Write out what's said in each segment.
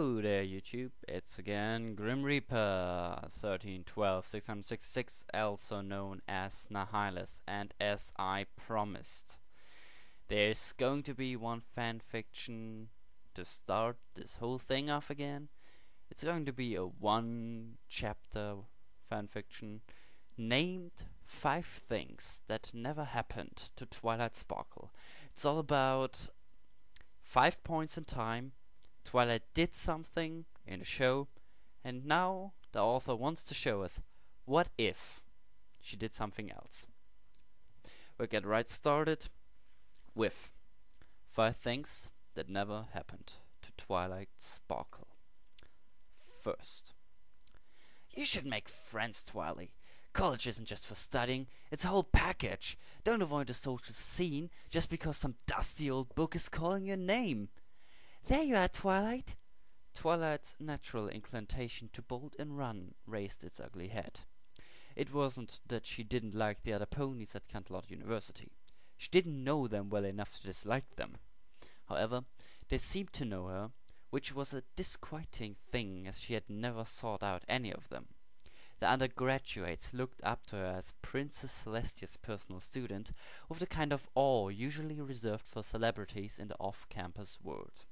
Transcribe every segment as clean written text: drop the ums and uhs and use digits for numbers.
Hello there YouTube, it's again Grim Reaper 1312 also known as Nihilus, and as I promised, there's going to be one fanfiction to start this whole thing off again. It's going to be a one chapter fanfiction named 5 Things That Never Happened to Twilight Sparkle. It's all about 5 points in time. Twilight did something in the show, and now the author wants to show us what if she did something else. We'll get right started with 5 things that never happened to Twilight Sparkle. First, you should make friends, Twilight. College isn't just for studying, it's a whole package. Don't avoid the social scene just because some dusty old book is calling your name. There you are, Twilight. Twilight's natural inclination to bolt and run raised its ugly head. It wasn't that she didn't like the other ponies at Canterlot University. She didn't know them well enough to dislike them. However, they seemed to know her, which was a disquieting thing, as she had never sought out any of them. The undergraduates looked up to her as Princess Celestia's personal student, with the kind of awe usually reserved for celebrities in the off-campus world.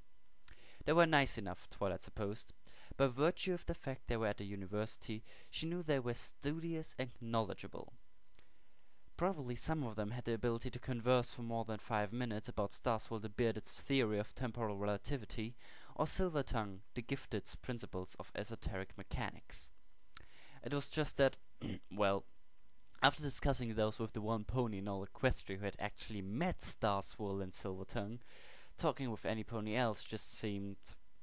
They were nice enough, Twilight supposed. By virtue of the fact they were at the university, she knew they were studious and knowledgeable. Probably some of them had the ability to converse for more than 5 minutes about Starswell the Bearded's theory of temporal relativity, or Silvertongue the Gifted's principles of esoteric mechanics. It was just that, well, after discussing those with the one pony in all Equestria who had actually met Starswell and Silvertongue, talking with any pony else just seemed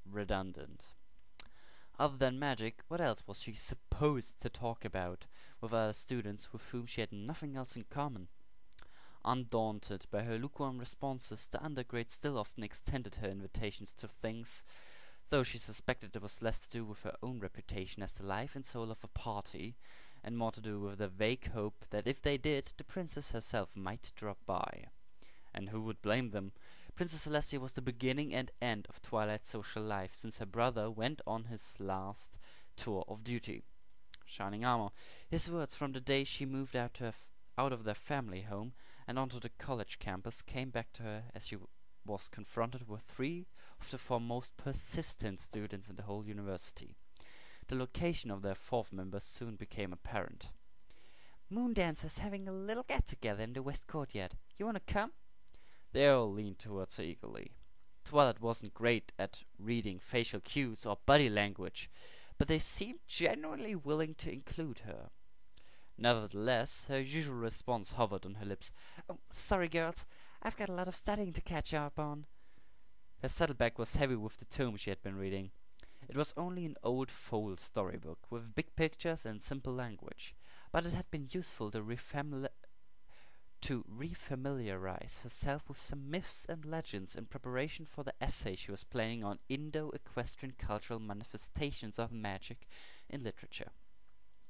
redundant. Other than magic, what else was she supposed to talk about with other students with whom she had nothing else in common? Undaunted by her lukewarm responses, the undergrad still often extended her invitations to things, though she suspected it was less to do with her own reputation as the life and soul of a party, and more to do with the vague hope that if they did, the princess herself might drop by. And who would blame them? Princess Celestia was the beginning and end of Twilight's social life, since her brother went on his last tour of duty. Shining armor. His words from the day she moved out of their family home and onto the college campus came back to her as she was confronted with 3 of the 4 most persistent students in the whole university. The location of their 4th member soon became apparent. Moondancer's having a little get-together in the West Courtyard. You wanna come? They all leaned towards her eagerly. Twilight wasn't great at reading facial cues or body language, but they seemed genuinely willing to include her. Nevertheless, her usual response hovered on her lips. "Oh, sorry, girls. I've got a lot of studying to catch up on." Her saddlebag was heavy with the tome she had been reading. It was only an old foal storybook, with big pictures and simple language, but it had been useful to refamiliarize herself with some myths and legends in preparation for the essay she was planning on Indo-Equestrian cultural manifestations of magic in literature.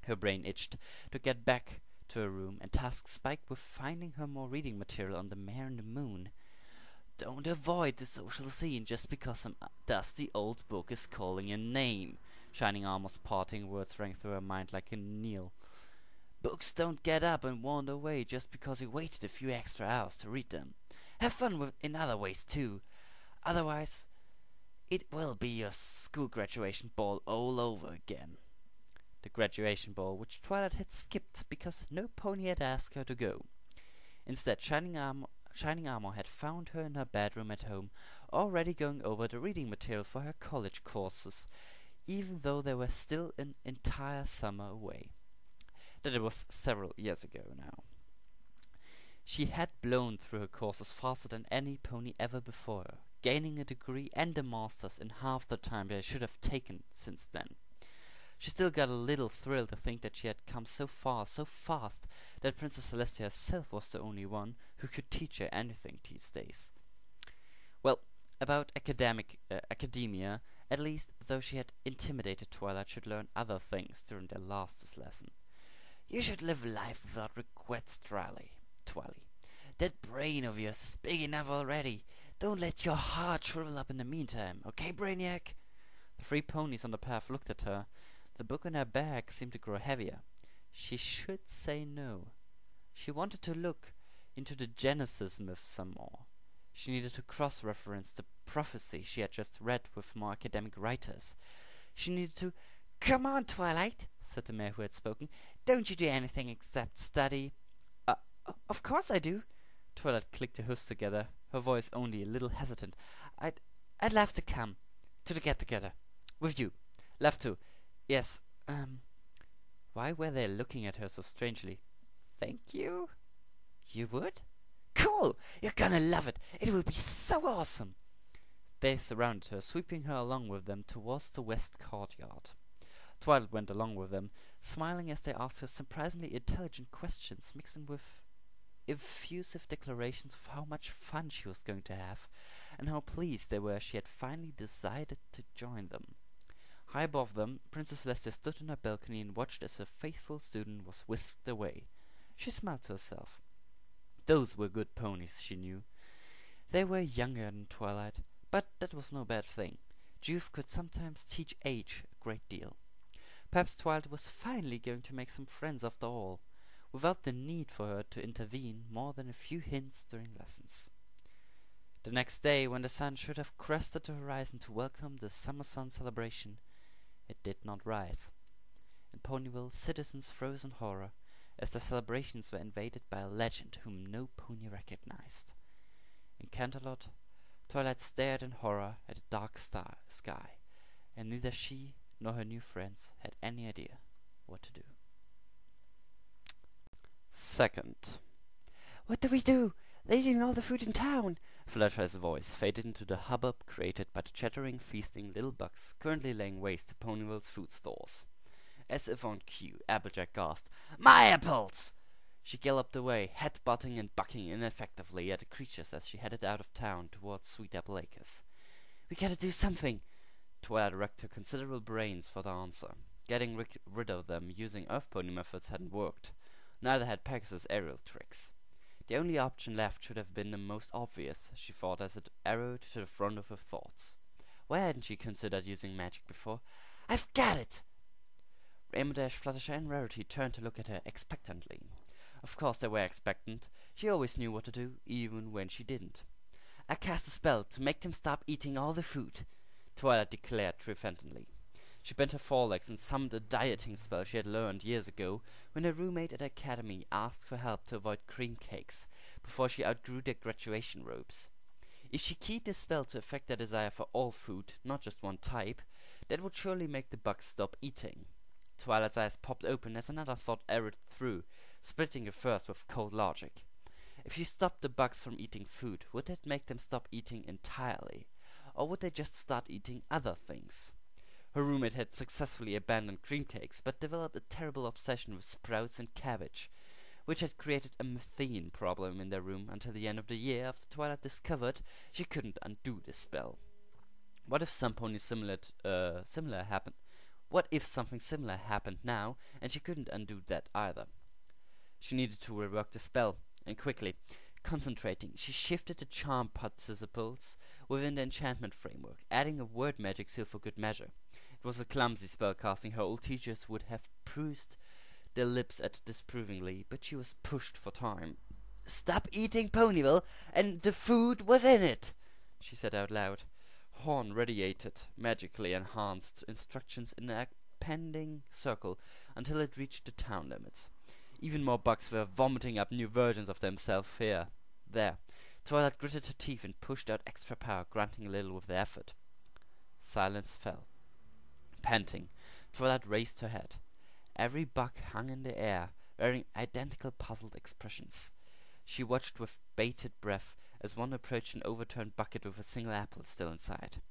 Her brain itched to get back to her room and tasked Spike with finding her more reading material on the Mare and the Moon. Don't avoid the social scene just because some dusty old book is calling your name. Shining Armor's parting words rang through her mind like a knell. Books don't get up and wander away just because you waited a few extra hours to read them. Have fun in other ways too. Otherwise, it will be your school graduation ball all over again. The graduation ball, which Twilight had skipped because no pony had asked her to go. Instead, Shining Armor had found her in her bedroom at home, already going over the reading material for her college courses, even though they were still an entire summer away. That it was several years ago now. She had blown through her courses faster than any pony ever before her, gaining a degree and a master's in half the time they should have taken since then. She still got a little thrill to think that she had come so far, so fast, that Princess Celestia herself was the only one who could teach her anything these days. Well, about academia, at least, though she had intimidated Twilight should learn other things during their last lesson. You should live life without regrets, Twilight. That brain of yours is big enough already. Don't let your heart shrivel up in the meantime, okay, Brainiac? The 3 ponies on the path looked at her. The book in her bag seemed to grow heavier. She should say no. She wanted to look into the Genesis myth some more. She needed to cross-reference the prophecy she had just read with more academic writers. She needed to— "Come on, Twilight," said the mare who had spoken. "Don't you do anything except study?" Of course I do." Twilight clicked her hoofs together, her voice only a little hesitant. I'd love to come to the get-together with you. Love to. Yes, Why were they looking at her so strangely? "Thank you? You would? Cool! You're gonna love it! It will be so awesome!" They surrounded her, sweeping her along with them towards the west courtyard. Twilight went along with them, smiling as they asked her surprisingly intelligent questions, mixing with effusive declarations of how much fun she was going to have, and how pleased they were she had finally decided to join them. High above them, Princess Celestia stood on her balcony and watched as her faithful student was whisked away. She smiled to herself. Those were good ponies, she knew. They were younger than Twilight, but that was no bad thing. Youth could sometimes teach age a great deal. Perhaps Twilight was finally going to make some friends after all, without the need for her to intervene more than a few hints during lessons. The next day, when the sun should have crested the horizon to welcome the summer sun celebration, it did not rise. In Ponyville, citizens froze in horror as the celebrations were invaded by a legend whom no pony recognized. In Canterlot, Twilight stared in horror at the dark sky, and neither she nor her new friends had any idea what to do. Second. "What do we do? They're eating all the food in town!" Fluttershy's voice faded into the hubbub created by the chattering, feasting little bugs currently laying waste to Ponyville's food stores. As if on cue, Applejack gasped, "My apples!" She galloped away, head-butting and bucking ineffectively at the creatures as she headed out of town towards Sweet Apple Acres. "We gotta do something!" Twilight racked her considerable brains for the answer. Getting rid of them using Earth Pony methods hadn't worked. Neither had Pegasus' aerial tricks. The only option left should have been the most obvious, she thought as it arrowed to the front of her thoughts. Why hadn't she considered using magic before? "I've got it!" Rainbow Dash, Fluttershy, and Rarity turned to look at her expectantly. Of course they were expectant. She always knew what to do, even when she didn't. "I cast a spell to make them stop eating all the food," Twilight declared triumphantly. She bent her forelegs and summoned a dieting spell she had learned years ago when her roommate at the academy asked for help to avoid cream cakes before she outgrew their graduation robes. If she keyed this spell to affect their desire for all food, not just one type, that would surely make the bugs stop eating. Twilight's eyes popped open as another thought arrowed through, splitting her first with cold logic. If she stopped the bugs from eating food, would that make them stop eating entirely? Or would they just start eating other things? Her roommate had successfully abandoned cream cakes, but developed a terrible obsession with sprouts and cabbage, which had created a methane problem in their room until the end of the year after Twilight discovered she couldn't undo the spell. What if something similar happened? What if something similar happened now, and she couldn't undo that either? She needed to rework the spell, and quickly. Concentrating, she shifted the charm participles within the enchantment framework, adding a word magic seal for good measure. It was a clumsy spell casting. Her old teachers would have pursed their lips at disapprovingly, but she was pushed for time. "Stop eating Ponyville and the food within it," she said out loud. Horn radiated magically enhanced instructions in a pending circle until it reached the town limits. Even more bugs were vomiting up new versions of themselves there. Twilight gritted her teeth and pushed out extra power, grunting a little with the effort. Silence fell. Panting, Twilight raised her head. Every bug hung in the air, wearing identical puzzled expressions. She watched with bated breath as one approached an overturned bucket with a single apple still inside.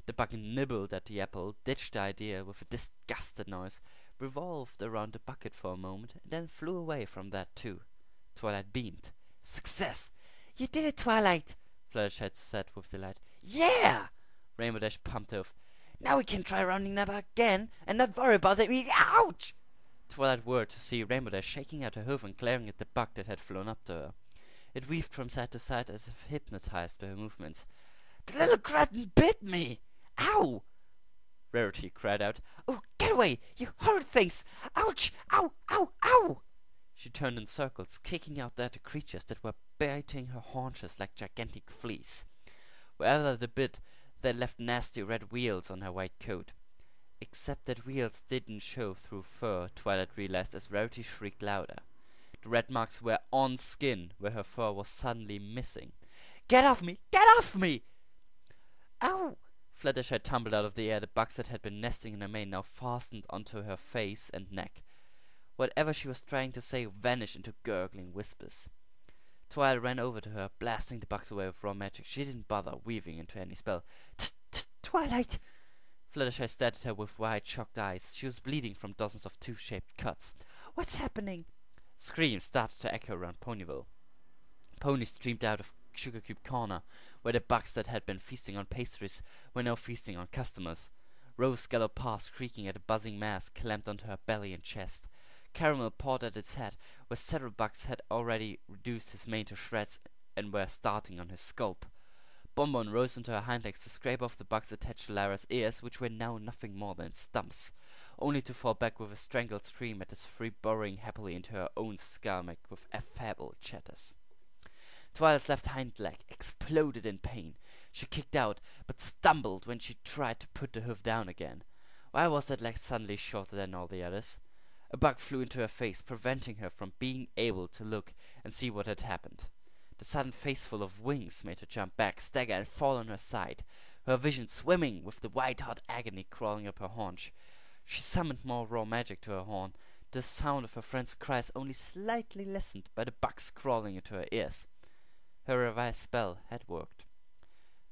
The bug nibbled at the apple, ditched the idea with a disgusted noise, revolved around the bucket for a moment, and then flew away from that too. Twilight beamed. "Success! You did it, Twilight!" Fluttershy said with delight. "Yeah!" Rainbow Dash pumped off. "Now we can try rounding them up again and not worry about it. Ouch!" Twilight whirled to see Rainbow Dash shaking out her hoof and glaring at the bug that had flown up to her. It weaved from side to side as if hypnotized by her movements. "The little cretin bit me! Ow!" Rarity cried out. "Oh, get away, you horrid things! Ouch! Ow! Ow! Ow!" She turned in circles, kicking out at the creatures that were biting her haunches like gigantic fleas. Wherever they bit, they left nasty red wheals on her white coat. Except that wheals didn't show through fur, Twilight realized as Rarity shrieked louder. The red marks were on skin, where her fur was suddenly missing. "Get off me! Get off me!" "Ow!" Fluttershy tumbled out of the air. The bugs that had been nesting in her mane now fastened onto her face and neck. Whatever she was trying to say vanished into gurgling whispers. Twilight ran over to her, blasting the bugs away with raw magic. She didn't bother weaving into any spell. "Twilight!" Fluttershy stared at her with wide, shocked eyes. She was bleeding from dozens of tooth-shaped cuts. "What's happening?" Screams started to echo around Ponyville. Pony streamed out of Sugar Cube Corner, where the bugs that had been feasting on pastries were now feasting on customers. Rose galloped past, creaking at a buzzing mass clamped onto her belly and chest. Caramel pawed at its head, where several bugs had already reduced his mane to shreds and were starting on his scalp. Bonbon rose onto her hind legs to scrape off the bugs attached to Lyra's ears, which were now nothing more than stumps, only to fall back with a strangled scream at his free burrowing happily into her own stomach with affable chatters. Twilight's left hind leg exploded in pain. She kicked out, but stumbled when she tried to put the hoof down again. Why was that leg suddenly shorter than all the others? A bug flew into her face, preventing her from being able to look and see what had happened. The sudden face full of wings made her jump back, stagger, and fall on her side, her vision swimming with the white-hot agony crawling up her haunch. She summoned more raw magic to her horn. The sound of her friend's cries only slightly lessened by the bugs crawling into her ears. Her revised spell had worked.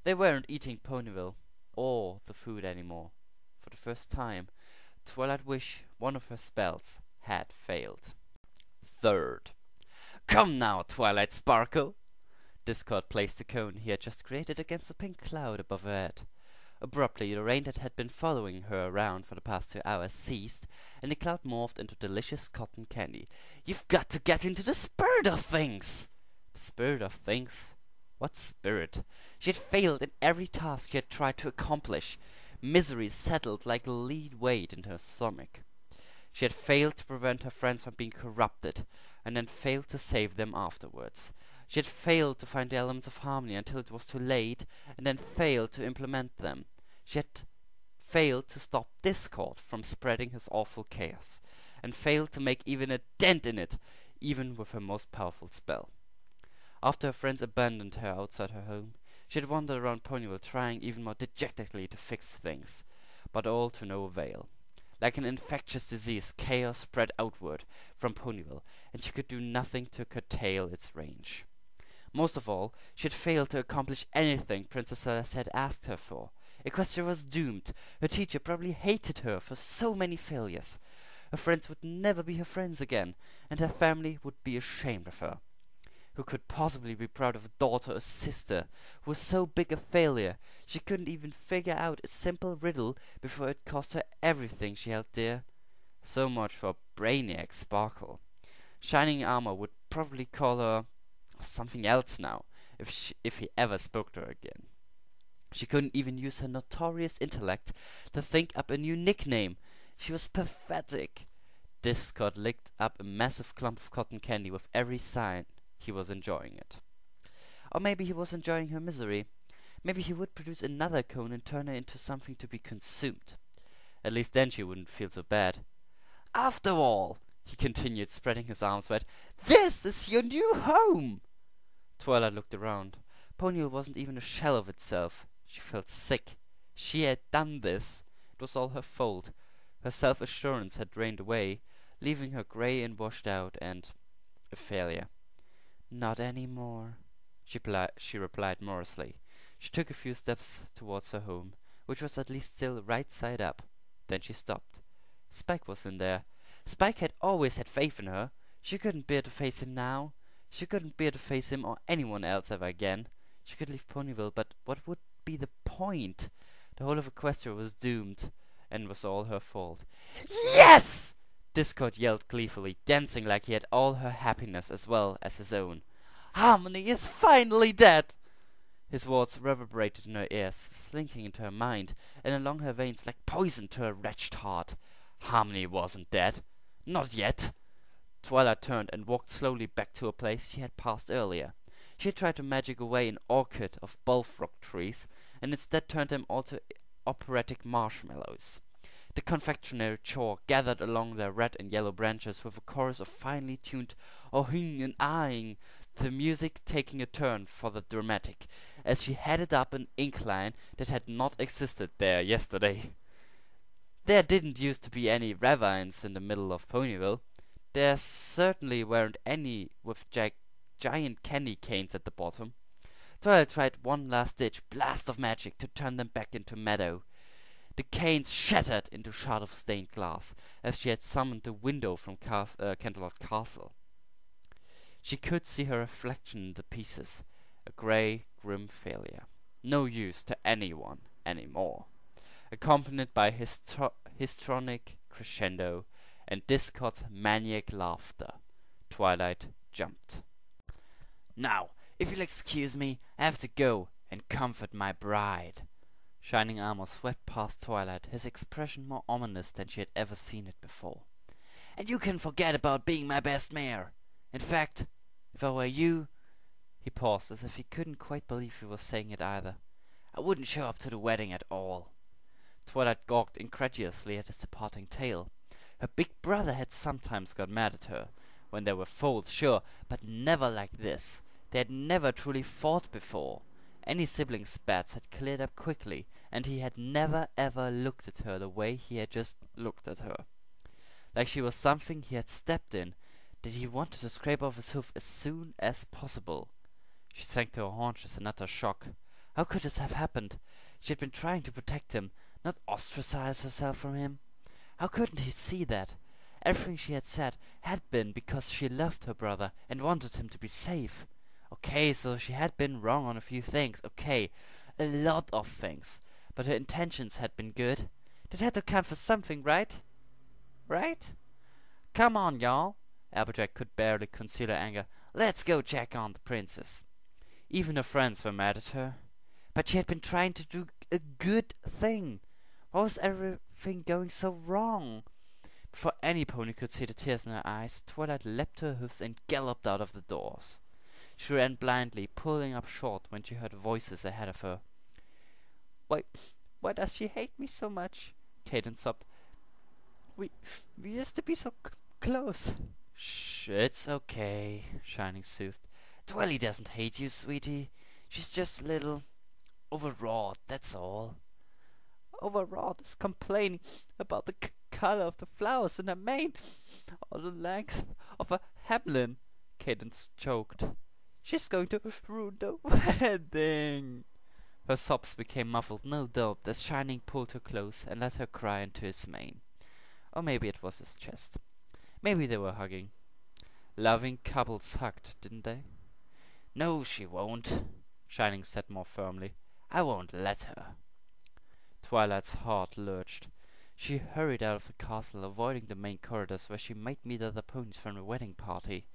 They weren't eating Ponyville or the food anymore. For the first time, Twilight wished one of her spells had failed. Third. "Come now, Twilight Sparkle!" Discord placed the cone he had just created against the pink cloud above her head. Abruptly, the rain that had been following her around for the past 2 hours ceased, and the cloud morphed into delicious cotton candy. "You've got to get into the spirit of things!" The spirit of things? What spirit? She had failed in every task she had tried to accomplish. Misery settled like a lead weight into her stomach. She had failed to prevent her friends from being corrupted, and then failed to save them afterwards. She had failed to find the elements of harmony until it was too late, and then failed to implement them. She had failed to stop Discord from spreading his awful chaos, and failed to make even a dent in it, even with her most powerful spell. After her friends abandoned her outside her home, she had wandered around Ponyville trying even more dejectedly to fix things, but all to no avail. Like an infectious disease, chaos spread outward from Ponyville, and she could do nothing to curtail its range. Most of all, she had failed to accomplish anything Princess Celeste had asked her for. Equestria was doomed. Her teacher probably hated her for so many failures. Her friends would never be her friends again, and her family would be ashamed of her. Who could possibly be proud of a daughter or sister who was so big a failure she couldn't even figure out a simple riddle before it cost her everything she held dear? So much for Brainiac Sparkle. Shining Armor would probably call her something else now, if he ever spoke to her again. She couldn't even use her notorious intellect to think up a new nickname. She was pathetic. Discord licked up a massive clump of cotton candy with every sign he was enjoying it. Or maybe he was enjoying her misery. Maybe he would produce another cone and turn her into something to be consumed. At least then she wouldn't feel so bad. "After all," he continued, spreading his arms wide, "this is your new home!" Twilight looked around. Ponyville wasn't even a shell of itself. She felt sick. She had done this. It was all her fault. Her self-assurance had drained away, leaving her grey and washed out and a failure. "Not any more," she replied morosely. She took a few steps towards her home, which was at least still right side up. Then she stopped. Spike was in there. Spike had always had faith in her. She couldn't bear to face him now. She couldn't bear to face him or anyone else ever again. She could leave Ponyville, but what would be the point? The whole of Equestria was doomed, and it was all her fault. "Yes!" Discord yelled gleefully, dancing like he had all her happiness as well as his own. "Harmony is finally dead!" His words reverberated in her ears, slinking into her mind, and along her veins like poison to her wretched heart. Harmony wasn't dead. Not yet. Twilight turned and walked slowly back to a place she had passed earlier. She had tried to magic away an orchid of bullfrog trees, and instead turned them all to operatic marshmallows. The confectionery chore gathered along their red and yellow branches with a chorus of finely tuned oh-hing and ahing, the music taking a turn for the dramatic, as she headed up an incline that had not existed there yesterday. There didn't used to be any ravines in the middle of Ponyville. There certainly weren't any with giant candy canes at the bottom. Twilight tried one last-ditch blast of magic to turn them back into meadow. The canes shattered into shards of stained glass, as she had summoned the window from Canterlot Castle. She could see her reflection in the pieces, a grey, grim failure, no use to anyone anymore. Accompanied by histrionic crescendo and Discord's maniac laughter, Twilight jumped. "Now, if you'll excuse me, I have to go and comfort my bride." Shining Armor swept past Twilight, his expression more ominous than she had ever seen it before. "And you can forget about being my best mare. In fact, if I were you—" He paused, as if he couldn't quite believe he was saying it either. "I wouldn't show up to the wedding at all." Twilight gawked incredulously at his departing tale. Her big brother had sometimes got mad at her, when there were faults, sure, but never like this. They had never truly fought before. Any sibling spats had cleared up quickly, and he had never ever looked at her the way he had just looked at her. Like she was something he had stepped in, that he wanted to scrape off his hoof as soon as possible. She sank to her haunches in utter shock. How could this have happened? She had been trying to protect him, not ostracize herself from him. How couldn't he see that? Everything she had said had been because she loved her brother and wanted him to be safe. Okay, so she had been wrong on a few things. Okay, a lot of things. But her intentions had been good. That had to count for something, right? Right? Come on, y'all. Applejack could barely conceal her anger. Let's go check on the princess. Even her friends were mad at her. But she had been trying to do a good thing. Why was everything going so wrong? Before any pony could see the tears in her eyes, Twilight leapt to her hoofs and galloped out of the doors. She ran blindly, pulling up short when she heard voices ahead of her. Why does she hate me so much?" Cadence sobbed. We used to be so close." "Shh, it's okay," Shining soothed. "Twilly doesn't hate you, sweetie. She's just a little overwrought, that's all." "Overwrought is complaining about the color of the flowers in her mane, or the length of her hamelin," Cadence choked. "She's going to ruin the wedding." Her sobs became muffled, no doubt, as Shining pulled her close and let her cry into his mane. Or maybe it was his chest. Maybe they were hugging. Loving couples hugged, didn't they? "No, she won't," Shining said more firmly. "I won't let her." Twilight's heart lurched. She hurried out of the castle, avoiding the main corridors where she might meet other ponies from the wedding party.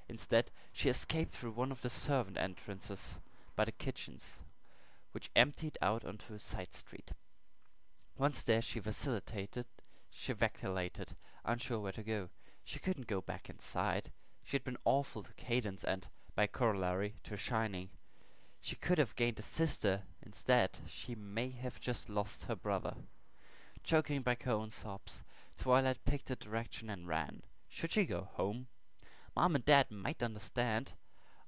Instead, she escaped through one of the servant entrances by the kitchens, which emptied out onto a side street. Once there, she vacillated, unsure where to go. She couldn't go back inside. She had been awful to Cadence and, by corollary, to Shining. She could have gained a sister. Instead, she may have just lost her brother. Choking back her own sobs, Twilight picked a direction and ran. Should she go home? Mom and Dad might understand.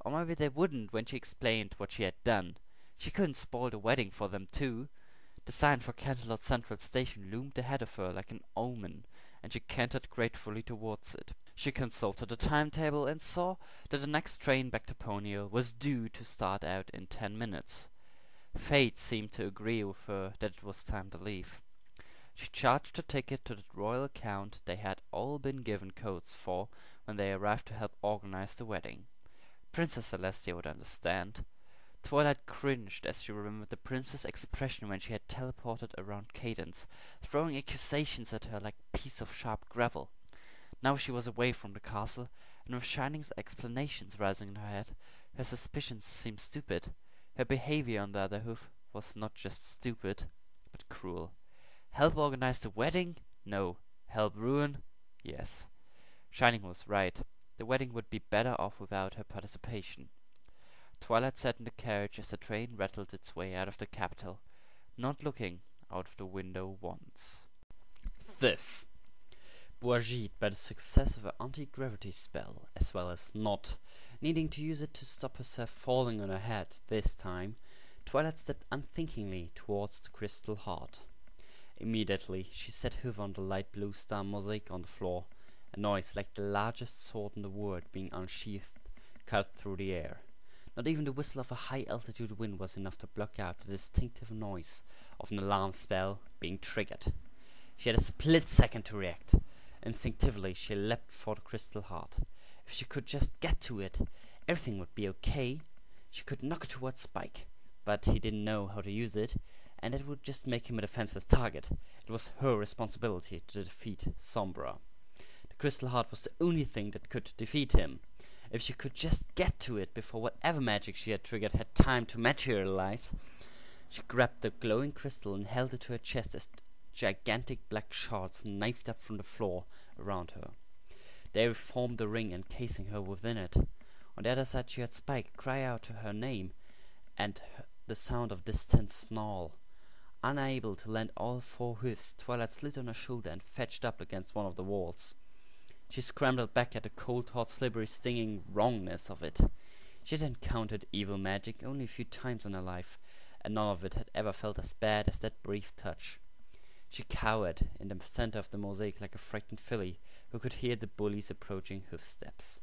Or maybe they wouldn't when she explained what she had done. She couldn't spoil the wedding for them, too. The sign for Canterlot Central Station loomed ahead of her like an omen, and she cantered gratefully towards it. She consulted the timetable and saw that the next train back to Ponyville was due to start out in 10 minutes. Fate seemed to agree with her that it was time to leave. She charged a ticket to the royal account they had all been given codes for when they arrived to help organize the wedding. Princess Celestia would understand. Twilight cringed as she remembered the prince's expression when she had teleported around Cadence, throwing accusations at her like a piece of sharp gravel. Now she was away from the castle, and with Shining's explanations rising in her head, her suspicions seemed stupid. Her behavior on the other hoof was not just stupid, but cruel. Help organize the wedding? No. Help ruin? Yes. Shining was right. The wedding would be better off without her participation. Twilight sat in the carriage as the train rattled its way out of the capital, not looking out of the window once. Fifth, Bourgeois by the success of her anti-gravity spell, as well as not needing to use it to stop herself falling on her head this time, Twilight stepped unthinkingly towards the crystal heart. Immediately, she set hoof on the light blue star mosaic on the floor. A noise like the largest sword in the world being unsheathed cut through the air. Not even the whistle of a high-altitude wind was enough to block out the distinctive noise of an alarm spell being triggered. She had a split second to react. Instinctively, she leapt for the crystal heart. If she could just get to it, everything would be okay. She could knock it towards Spike, but he didn't know how to use it, and it would just make him a defenseless target. It was her responsibility to defeat Sombra. The crystal heart was the only thing that could defeat him. If she could just get to it before whatever magic she had triggered had time to materialize, she grabbed the glowing crystal and held it to her chest as gigantic black shards knifed up from the floor around her. They formed a ring encasing her within it. On the other side she heard Spike cry out to her name and the sound of distant snarl. Unable to land all four hoofs, Twilight slid on her shoulder and fetched up against one of the walls. She scrambled back at the cold, hot, slippery, stinging wrongness of it. She had encountered evil magic only a few times in her life, and none of it had ever felt as bad as that brief touch. She cowered in the center of the mosaic like a frightened filly who could hear the bully's approaching hoofsteps.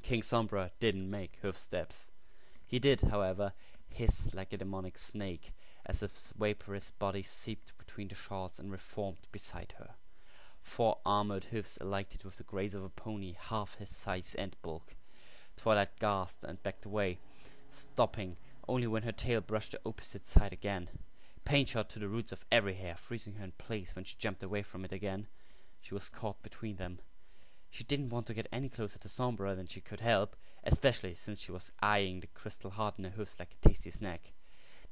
King Sombra didn't make hoofsteps. He did, however, hiss like a demonic snake, as his vaporous body seeped between the shards and reformed beside her. 4 armored hoofs alighted with the grace of a pony half his size and bulk. Twilight gasped and backed away, stopping only when her tail brushed the opposite side again. Pain shot to the roots of every hair, freezing her in place when she jumped away from it again. She was caught between them. She didn't want to get any closer to Sombra than she could help, especially since she was eyeing the crystal heart in her hoofs like a tasty snack.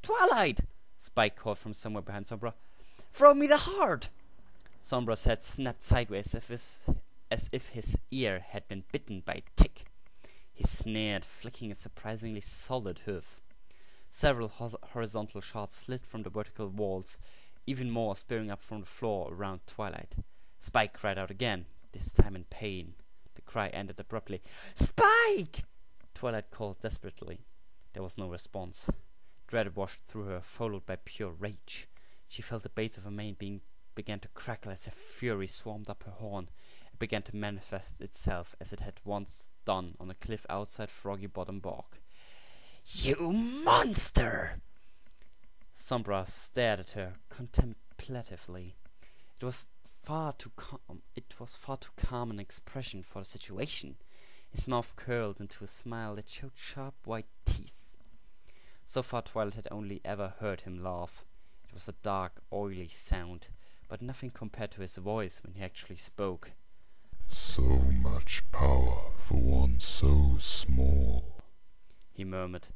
"Twilight!" Spike called from somewhere behind Sombra. "Throw me the heart!" Sombra's head snapped sideways as if his ear had been bitten by a tick. He sneered, flicking a surprisingly solid hoof. Several horizontal shards slid from the vertical walls, even more spearing up from the floor around Twilight. Spike cried out again, this time in pain. The cry ended abruptly. "Spike!" Twilight called desperately. There was no response. Dread washed through her, followed by pure rage. She felt the base of her mane began to crackle as her fury swarmed up her horn. It began to manifest itself as it had once done on a cliff outside Froggy Bottom Bog. "You monster!" Sombra stared at her contemplatively. It was far too calm an expression for the situation. His mouth curled into a smile that showed sharp white teeth. So far Twilight had only ever heard him laugh. It was a dark, oily sound, but nothing compared to his voice when he actually spoke. "So much power for one so small," he murmured.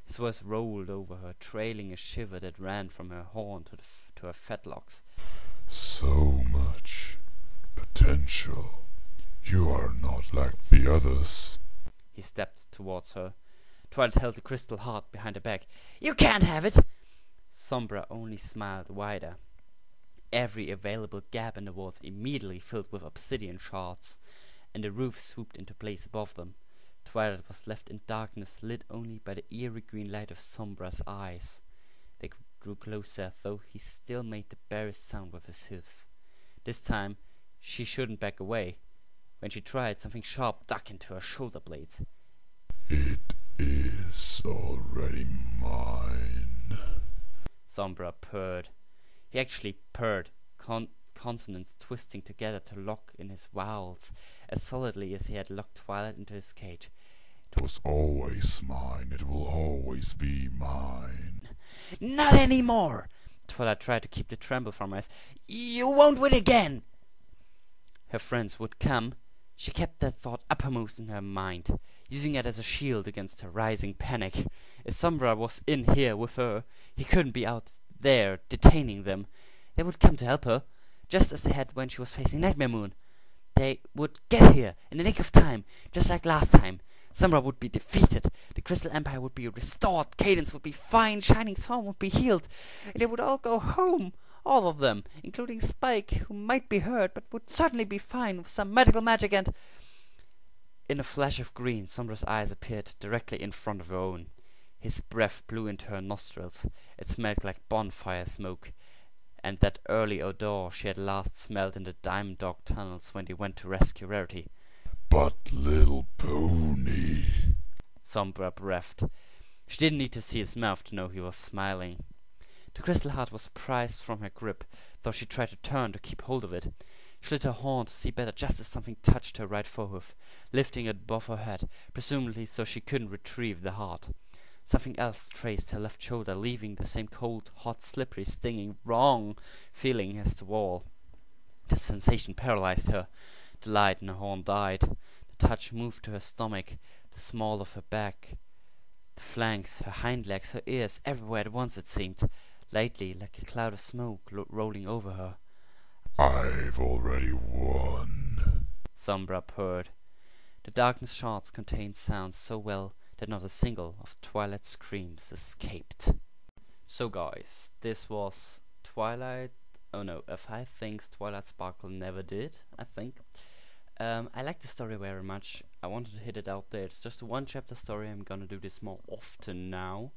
His voice rolled over her, trailing a shiver that ran from her horn to her fetlocks. "So much potential. You are not like the others." He stepped towards her. Twilight held the crystal heart behind her back. "You can't have it!" Sombra only smiled wider. Every available gap in the walls immediately filled with obsidian shards, and the roof swooped into place above them. Twilight was left in darkness, lit only by the eerie green light of Sombra's eyes. They drew closer, though he still made the barest sound with his hoofs. This time, she shouldn't back away. When she tried, something sharp dug into her shoulder blades. "It is already mine," Sombra purred. He actually purred, consonants twisting together to lock in his vowels, as solidly as he had locked Twilight into his cage. "It was always mine. It will always be mine." "Not anymore!" Twilight tried to keep the tremble from her eyes. "You won't win again!" Her friends would come. She kept that thought uppermost in her mind, using it as a shield against her rising panic. If Sombra was in here with her, he couldn't be out there detaining them. They would come to help her, just as they had when she was facing Nightmare Moon. They would get here in the nick of time, just like last time. Sombra would be defeated, the Crystal Empire would be restored, Cadence would be fine, Shining Storm would be healed, and they would all go home. All of them, including Spike, who might be hurt, but would certainly be fine with some medical magic and... In a flash of green, Sombra's eyes appeared directly in front of her own. His breath blew into her nostrils. It smelled like bonfire smoke, and that early odor she had last smelled in the Diamond Dog tunnels when they went to rescue Rarity. But little pony... Sombra breathed. She didn't need to see his mouth to know he was smiling. The crystal heart was prized from her grip, though she tried to turn to keep hold of it. She lit her horn to see better just as something touched her right forehoof, lifting it above her head, presumably so she couldn't retrieve the heart. Something else traced her left shoulder, leaving the same cold, hot, slippery, stinging, wrong feeling as the wall. The sensation paralyzed her. The light in her horn died. The touch moved to her stomach, the small of her back, the flanks, her hind legs, her ears, everywhere at once it seemed, lightly like a cloud of smoke rolling over her. I've already won, Sombra purred. The darkness shards contained sounds so well that not a single of Twilight's screams escaped. So guys, this was Twilight. Oh no, 5 things Twilight Sparkle never did, I think. I like the story very much. I wanted to hit it out there. It's just a 1-chapter story. I'm gonna do this more often now.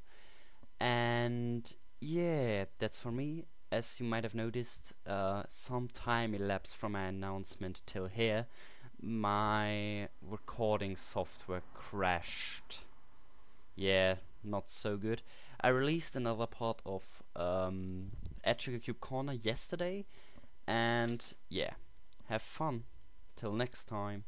And yeah, that's for me. As you might have noticed, some time elapsed from my announcement till here. My recording software crashed. Yeah, not so good. I released another part of Sugar Cube Corner yesterday, and yeah, have fun. Till next time.